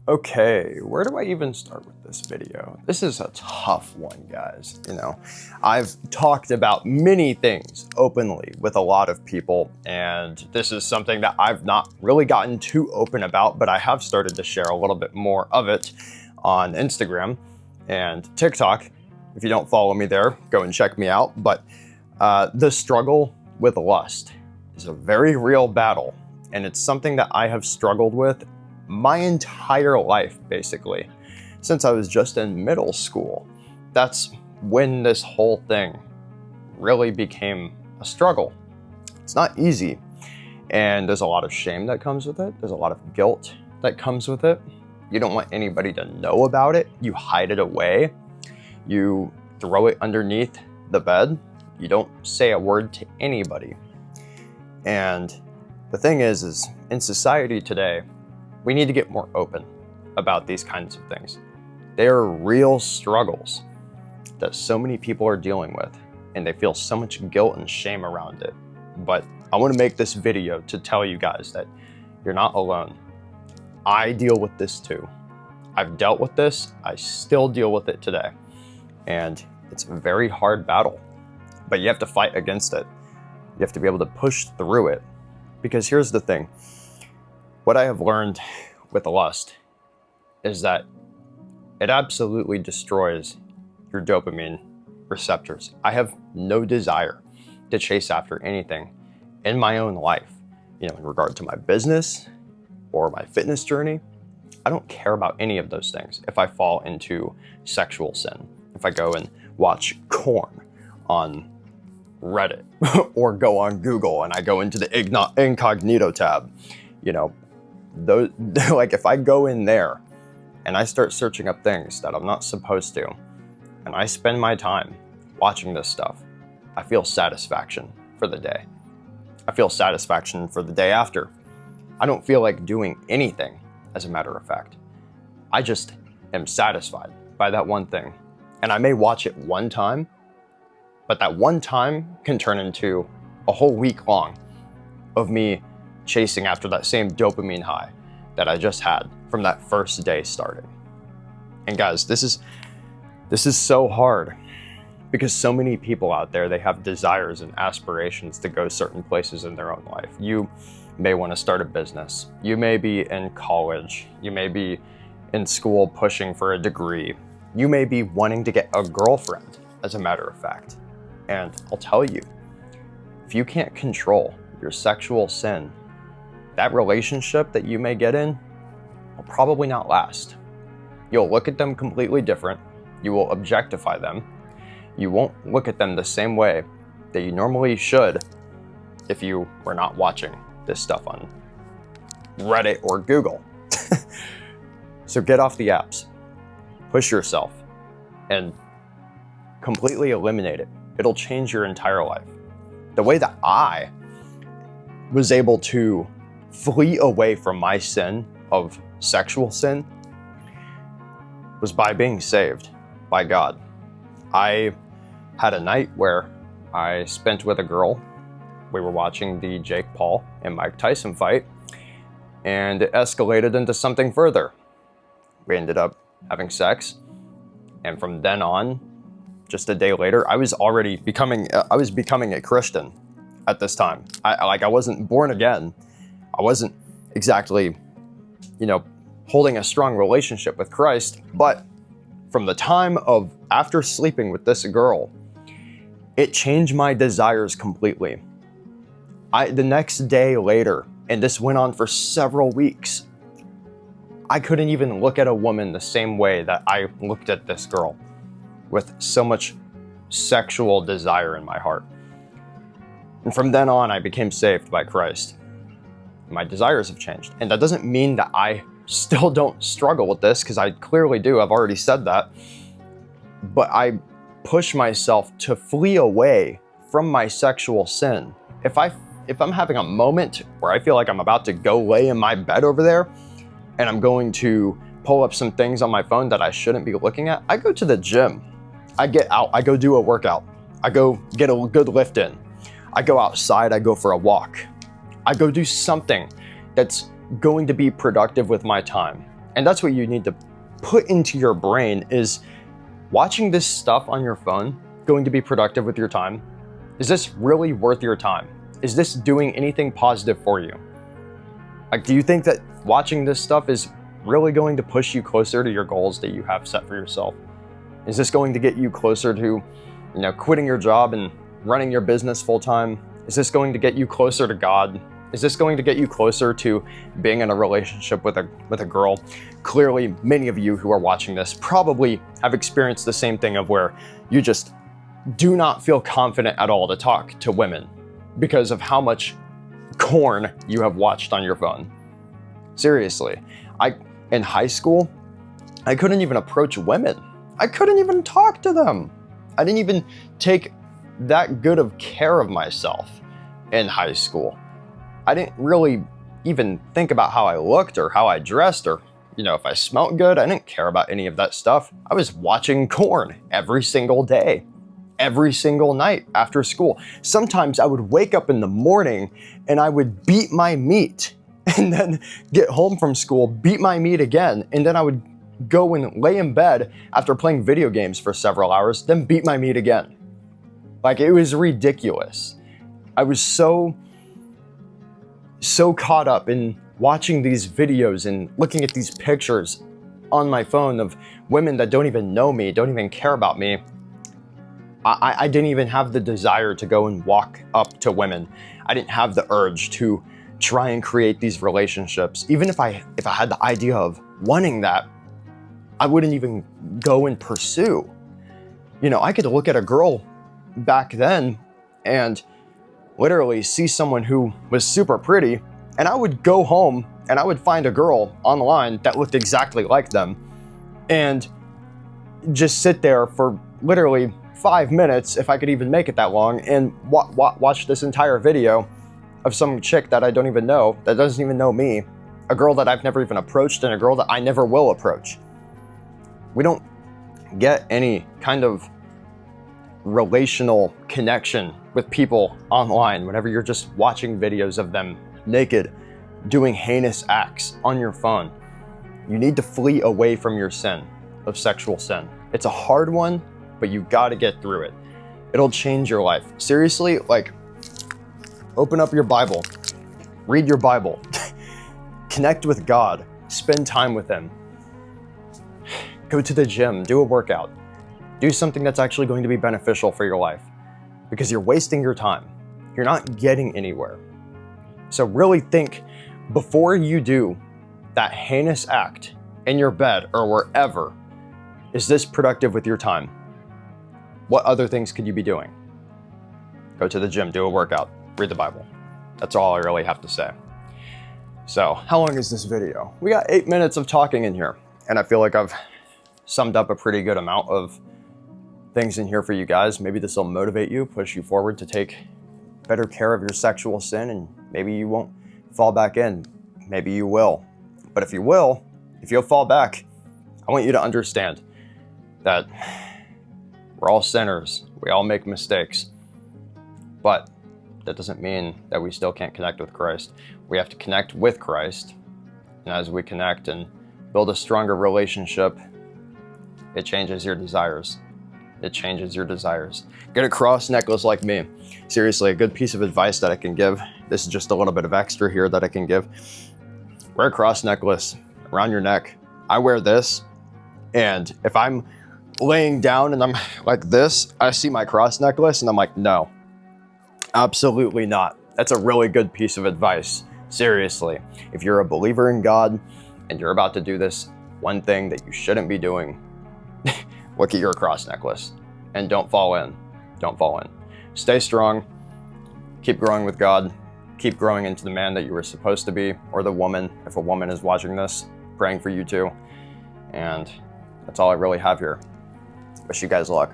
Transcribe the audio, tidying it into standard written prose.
Okay, where do I even start with this video? This is a tough one, guys. I've talked about many things openly with a lot of people, and this is something that I've not really gotten too open about, but I have started to share a little bit more of it on Instagram and TikTok. If you don't follow me there, go and check me out. But the struggle with lust is a very real battle, and it's something that I have struggled with my entire life, basically, since I was just in middle school. That's when this whole thing really became a struggle. It's not easy, and there's a lot of shame that comes with it. There's a lot of guilt that comes with it. You don't want anybody to know about it. You hide it away. You throw it underneath the bed. You don't say a word to anybody. And the thing is in society today, we need to get more open about these kinds of things. They are real struggles that so many people are dealing with, and they feel so much guilt and shame around it. But I want to make this video to tell you guys that you're not alone. I deal with this too. I've dealt with this. I still deal with it today. And it's a very hard battle, but you have to fight against it. You have to be able to push through it. Because here's the thing. What I have learned with lust is that it absolutely destroys your dopamine receptors. I have no desire to chase after anything in my own life, in regard to my business or my fitness journey. I don't care about any of those things if I fall into sexual sin. If I go and watch porn on Reddit or go on Google and I go into the incognito tab, like if I go in there and I start searching up things that I'm not supposed to, and I spend my time watching this stuff, I feel satisfaction for the day. I feel satisfaction for the day after. I don't feel like doing anything, as a matter of fact. I just am satisfied by that one thing. And I may watch it one time, but that one time can turn into a whole week long of me chasing after that same dopamine high that I just had from that first day starting. And guys, this is so hard because so many people out there, they have desires and aspirations to go certain places in their own life. You may want to start a business. You may be in college. You may be in school pushing for a degree. You may be wanting to get a girlfriend, as a matter of fact. And I'll tell you, if you can't control your sexual sin, that relationship that you may get in will probably not last. You'll look at them completely different. You will objectify them. You won't look at them the same way that you normally should if you were not watching this stuff on Reddit or Google. So get off the apps, push yourself, and completely eliminate it. It'll change your entire life. The way that I was able to flee away from my sin of sexual sin was by being saved by God. I had a night where I spent with a girl. We were watching the Jake Paul and Mike Tyson fight, and it escalated into something further. We ended up having sex, and from then on, just a day later, I was becoming a Christian at this time. I wasn't born again. I wasn't exactly, holding a strong relationship with Christ, but from the time of after sleeping with this girl, it changed my desires completely. The next day later, and this went on for several weeks, I couldn't even look at a woman the same way that I looked at this girl, with so much sexual desire in my heart. And from then on, I became saved by Christ. My desires have changed. And that doesn't mean that I still don't struggle with this, because I clearly do. I've already said that. But I push myself to flee away from my sexual sin. If I'm having a moment where I feel like I'm about to go lay in my bed over there, and I'm going to pull up some things on my phone that I shouldn't be looking at, I go to the gym. I get out, I go do a workout. I go get a good lift in. I go outside, I go for a walk. I go do something that's going to be productive with my time. And that's what you need to put into your brain is watching this stuff on your phone going to be productive with your time? Is this really worth your time? Is this doing anything positive for you? Like, do you think that watching this stuff is really going to push you closer to your goals that you have set for yourself? Is this going to get you closer to, quitting your job and running your business full time? Is this going to get you closer to God? Is this going to get you closer to being in a relationship with a girl? Clearly, many of you who are watching this probably have experienced the same thing of where you just do not feel confident at all to talk to women because of how much corn you have watched on your phone. Seriously, in high school, I couldn't even approach women. I couldn't even talk to them. I didn't even take that good of care of myself in high school. I didn't really even think about how I looked or how I dressed or, if I smelled good. I didn't care about any of that stuff. I was watching corn every single day, every single night after school. Sometimes I would wake up in the morning and I would beat my meat and then get home from school, beat my meat again, and then I would go and lay in bed after playing video games for several hours, then beat my meat again. Like, it was ridiculous. I was so caught up in watching these videos and looking at these pictures on my phone of women that don't even know me, don't even care about me. I didn't even have the desire to go and walk up to women. I didn't have the urge to try and create these relationships. Even if I had the idea of wanting that, I wouldn't even go and pursue. I could look at a girl back then and literally see someone who was super pretty, and I would go home and I would find a girl online that looked exactly like them and just sit there for literally 5 minutes, if I could even make it that long, and watch this entire video of some chick that I don't even know, that doesn't even know me, a girl that I've never even approached, and a girl that I never will approach. We don't get any kind of relational connection with people online whenever you're just watching videos of them naked, doing heinous acts on your phone. You need to flee away from your sin of sexual sin. It's a hard one, but you gotta get through it. It'll change your life. Seriously, open up your Bible, read your Bible, connect with God, spend time with Him. Go to the gym, do a workout. Do something that's actually going to be beneficial for your life, because you're wasting your time. You're not getting anywhere. So really think before you do that heinous act in your bed or wherever, is this productive with your time? What other things could you be doing? Go to the gym, do a workout, read the Bible. That's all I really have to say. So how long is this video? We got 8 minutes of talking in here, and I feel like I've summed up a pretty good amount of things in here for you guys. Maybe this will motivate you, push you forward to take better care of your sexual sin, and maybe you won't fall back in. Maybe you will. But if you'll fall back, I want you to understand that we're all sinners. We all make mistakes. But that doesn't mean that we still can't connect with Christ. We have to connect with Christ. And as we connect and build a stronger relationship, it changes your desires. It changes your desires. Get a cross necklace like me. Seriously, a good piece of advice that I can give. This is just a little bit of extra here that I can give. Wear a cross necklace around your neck. I wear this, and if I'm laying down and I'm like this, I see my cross necklace and I'm like, no, absolutely not. That's a really good piece of advice. Seriously, if you're a believer in God and you're about to do this one thing that you shouldn't be doing, look at your cross necklace and don't fall in. Don't fall in. Stay strong. Keep growing with God. Keep growing into the man that you were supposed to be, or the woman, if a woman is watching this, praying for you too. And that's all I really have here. Wish you guys luck.